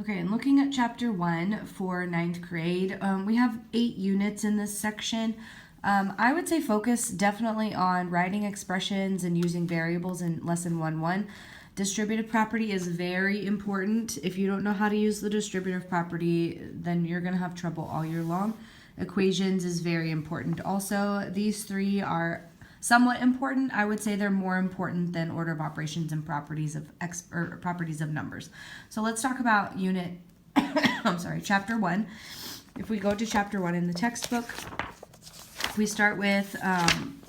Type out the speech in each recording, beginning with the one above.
Okay, and looking at chapter 1 for ninth grade, we have 8 units in this section. I would say focus definitely on writing expressions and using variables in lesson 1-1. Distributive property is very important. If you don't know how to use the distributive property, then you're going to have trouble all year long. Equations is very important. Also, these 3 are somewhat important. I would say they're more important than order of operations and properties of properties of numbers. So let's talk about chapter 1. If we go to chapter 1 in the textbook, we start with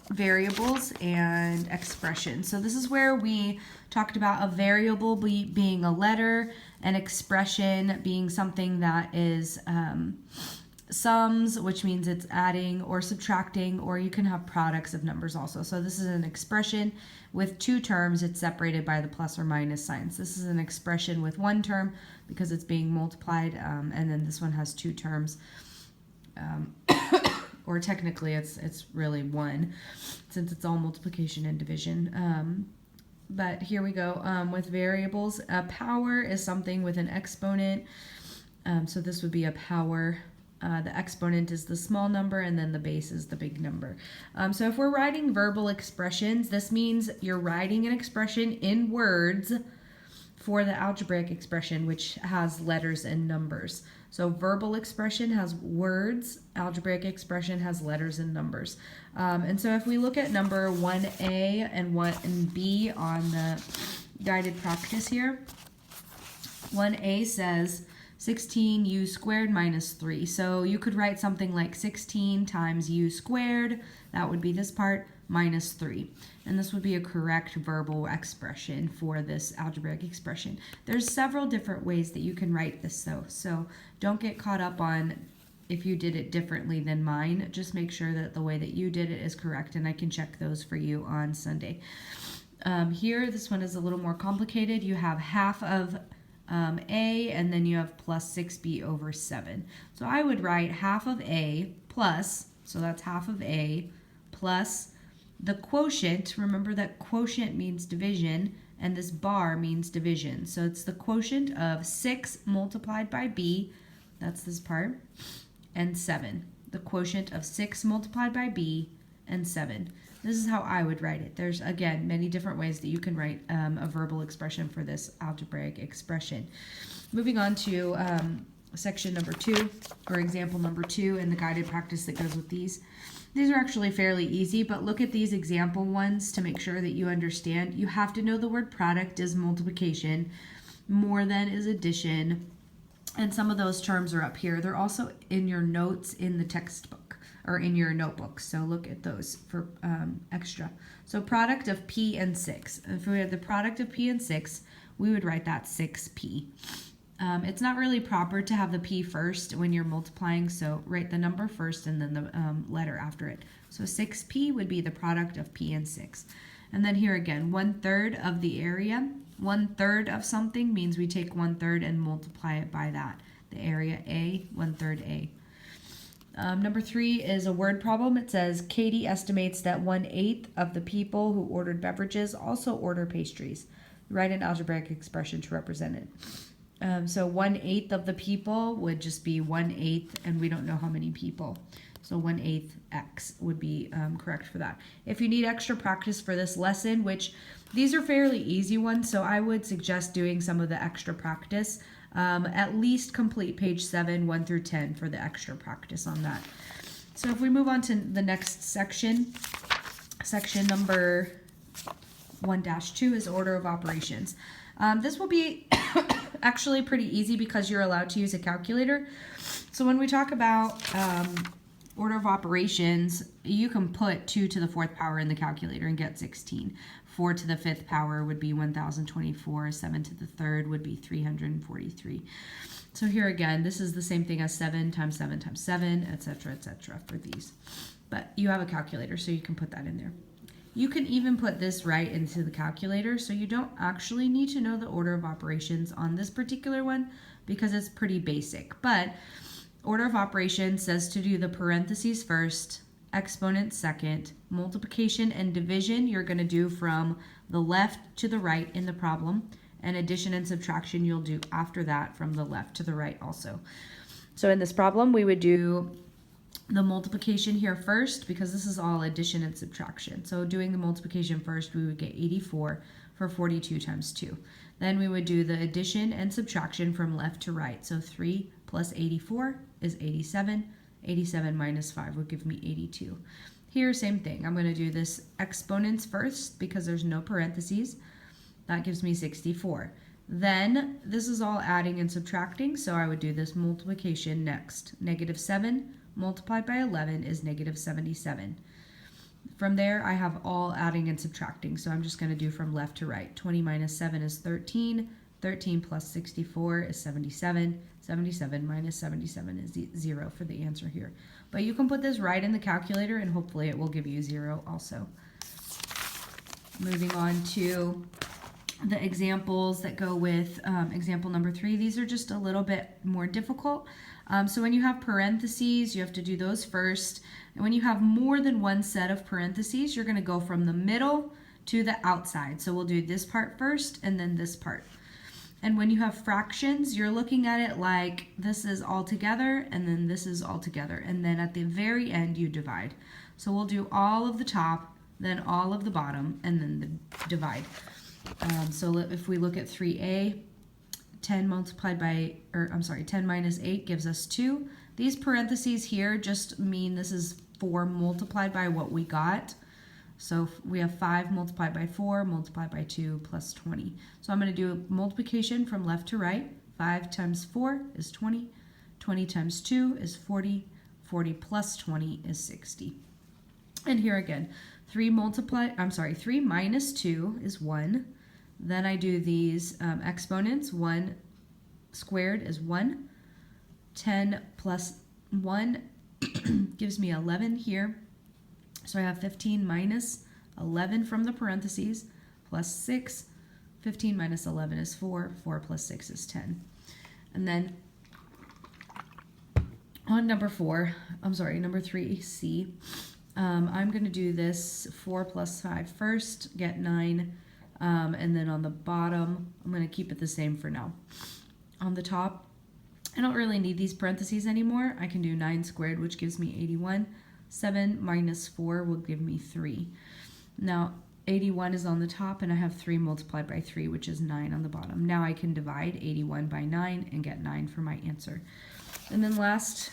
variables and expressions. So this is where we talked about a variable being a letter, an expression being something that is sums, which means it's adding or subtracting, or you can have products of numbers also. So this is an expression with 2 terms. It's separated by the plus or minus signs. This is an expression with 1 term because it's being multiplied, and then this one has 2 terms. Or technically it's really 1 since it's all multiplication and division. But here we go with variables. A power is something with an exponent. So this would be a power. The exponent is the small number, and then the base is the big number. So if we're writing verbal expressions, this means you're writing an expression in words for the algebraic expression, which has letters and numbers. So verbal expression has words, algebraic expression has letters and numbers. And so if we look at number 1A and 1B on the guided practice here, 1A says 16u squared minus 3. So you could write something like 16 times u squared, that would be this part, minus 3. And this would be a correct verbal expression for this algebraic expression. There's several different ways that you can write this though, so don't get caught up on if you did it differently than mine. Just make sure that the way that you did it is correct, and I can check those for you on Sunday. Here, this one is a little more complicated. You have half of a, and then you have plus 6b over 7. So I would write half of a plus, so that's half of a, plus the quotient. Remember that quotient means division, and this bar means division. So it's the quotient of 6 multiplied by b, that's this part, and 7. The quotient of 6 multiplied by b and 7. This is how I would write it. There's, again, many different ways that you can write a verbal expression for this algebraic expression. Moving on to section number 2, or example number 2, and the guided practice that goes with these. These are actually fairly easy, but look at these example ones to make sure that you understand. You have to know the word product is multiplication, more than is addition, and some of those terms are up here. They're also in your notes in the textbook, or in your notebook, so look at those for extra. So product of p and 6. If we had the product of p and 6, we would write that 6p. It's not really proper to have the p first when you're multiplying, so write the number first and then the letter after it. So 6p would be the product of p and 6. And then here again, 1/3 of the area. 1/3 of something means we take 1/3 and multiply it by that. The area A, 1/3 A. Number 3 is a word problem. It says, Katie estimates that 1/8 of the people who ordered beverages also order pastries. Write an algebraic expression to represent it. So 1/8 of the people would just be 1/8, and we don't know how many people. So 1/8 x would be correct for that. If you need extra practice for this lesson, which these are fairly easy ones, so I would suggest doing some of the extra practice. At least complete page 7, 1 through 10 for the extra practice on that. So if we move on to the next section, section number 1-2 is order of operations. This will be actually pretty easy because you're allowed to use a calculator. So when we talk about order of operations, you can put 2 to the 4th power in the calculator and get 16. 4 to the 5th power would be 1024. 7 to the 3rd would be 343. So here again, this is the same thing as 7 times 7 times 7, etc., etc. for these. But you have a calculator, so you can put that in there. You can even put this right into the calculator, so you don't actually need to know the order of operations on this particular one because it's pretty basic. But order of operations says to do the parentheses first, exponent second, multiplication and division you're going to do from the left to the right in the problem, and addition and subtraction you'll do after that from the left to the right also. So in this problem, we would do the multiplication here first because this is all addition and subtraction. So doing the multiplication first, we would get 84 for 42 times 2. Then we would do the addition and subtraction from left to right. So 3 plus 84 is 87. 87 minus 5 would give me 82. Here, same thing. I'm going to do this exponents first because there's no parentheses. That gives me 64. Then this is all adding and subtracting, so I would do this multiplication next. Negative 7 multiplied by 11 is negative 77. From there, I have all adding and subtracting, so I'm just going to do from left to right. 20 minus 7 is 13. 13 plus 64 is 77. 77 minus 77 is 0 for the answer here. But you can put this right in the calculator, and hopefully it will give you 0 also. Moving on to the examples that go with example number 3. These are just a little bit more difficult. So when you have parentheses, you have to do those first. And when you have more than one set of parentheses, you're going to go from the middle to the outside. So we'll do this part first and then this part. And when you have fractions, you're looking at it like this is all together and then this is all together. And then at the very end, you divide. So we'll do all of the top, then all of the bottom, and then the divide. So if we look at 3a, 10 multiplied by, 10 minus 8 gives us 2. These parentheses here just mean this is 4 multiplied by what we got. So we have 5 multiplied by 4 multiplied by 2 plus 20. So I'm going to do multiplication from left to right. 5 times 4 is 20. 20 times 2 is 40. 40 plus 20 is 60. And here again, 3 minus 2 is 1. Then I do these exponents. 1 squared is 1. 10 plus 1 gives me 11 here. So I have 15 minus 11 from the parentheses plus 6. 15 minus 11 is 4. 4 plus 6 is 10. And then on number 3C, I'm going to do this 4 plus 5 first, get 9. And then on the bottom, I'm going to keep it the same for now. On the top, I don't really need these parentheses anymore. I can do 9 squared, which gives me 81. 7 minus 4 will give me 3. Now, 81 is on the top, and I have 3 multiplied by 3, which is 9 on the bottom. Now I can divide 81 by 9 and get 9 for my answer. And then last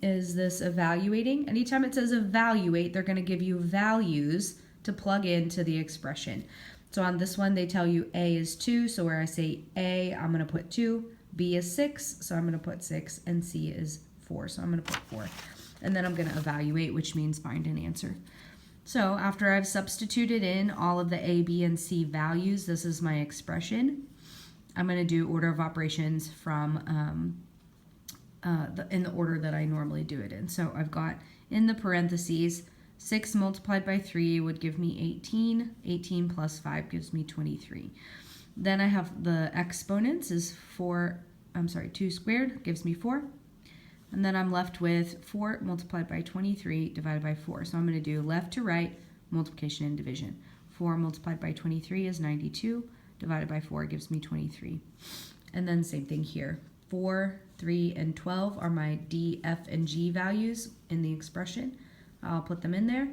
is this evaluating. Anytime it says evaluate, they're going to give you values to plug into the expression. So on this one, they tell you A is 2, so where I say A, I'm going to put 2. B is 6, so I'm going to put 6, and C is 4, so I'm going to put 4. And then I'm going to evaluate, which means find an answer. So after I've substituted in all of the A, B, and C values, this is my expression. I'm going to do order of operations from in the order that I normally do it in. So I've got in the parentheses, 6 multiplied by 3 would give me 18. 18 plus 5 gives me 23. Then I have the exponents is 2 squared gives me 4. And then I'm left with 4 multiplied by 23 divided by 4. So I'm going to do left to right multiplication and division. 4 multiplied by 23 is 92. Divided by 4 gives me 23. And then same thing here. 4, 3, and 12 are my D, F, and G values in the expression. I'll put them in there.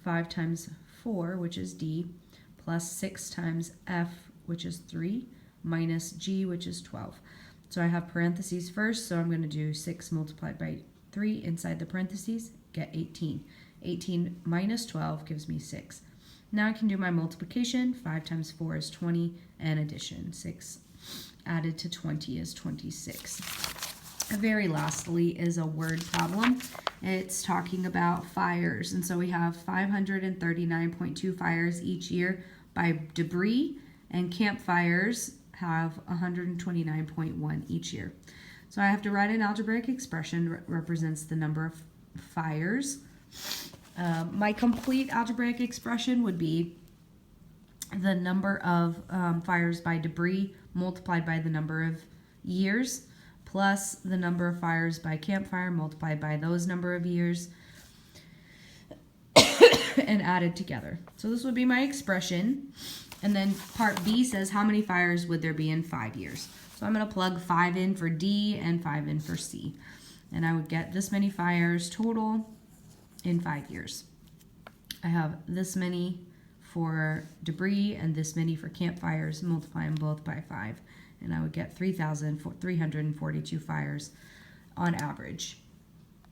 5 times 4, which is D, plus 6 times F, which is 3, minus G, which is 12. So I have parentheses first, so I'm going to do 6 multiplied by 3 inside the parentheses, get 18. 18 minus 12 gives me 6. Now I can do my multiplication. 5 times 4 is 20, and addition. 6 added to 20 is 26. Very lastly is a word problem. It's talking about fires, and so we have 539.2 fires each year by debris, and campfires have 129.1 each year. So I have to write an algebraic expression that represents the number of fires. My complete algebraic expression would be the number of fires by debris multiplied by the number of years plus the number of fires by campfire multiplied by those number of years and added together. So this would be my expression. And then part B says, how many fires would there be in 5 years? So I'm going to plug 5 in for D and 5 in for C. And I would get this many fires total in 5 years. I have this many for debris and this many for campfires, multiply them both by 5. And I would get 3,342 fires on average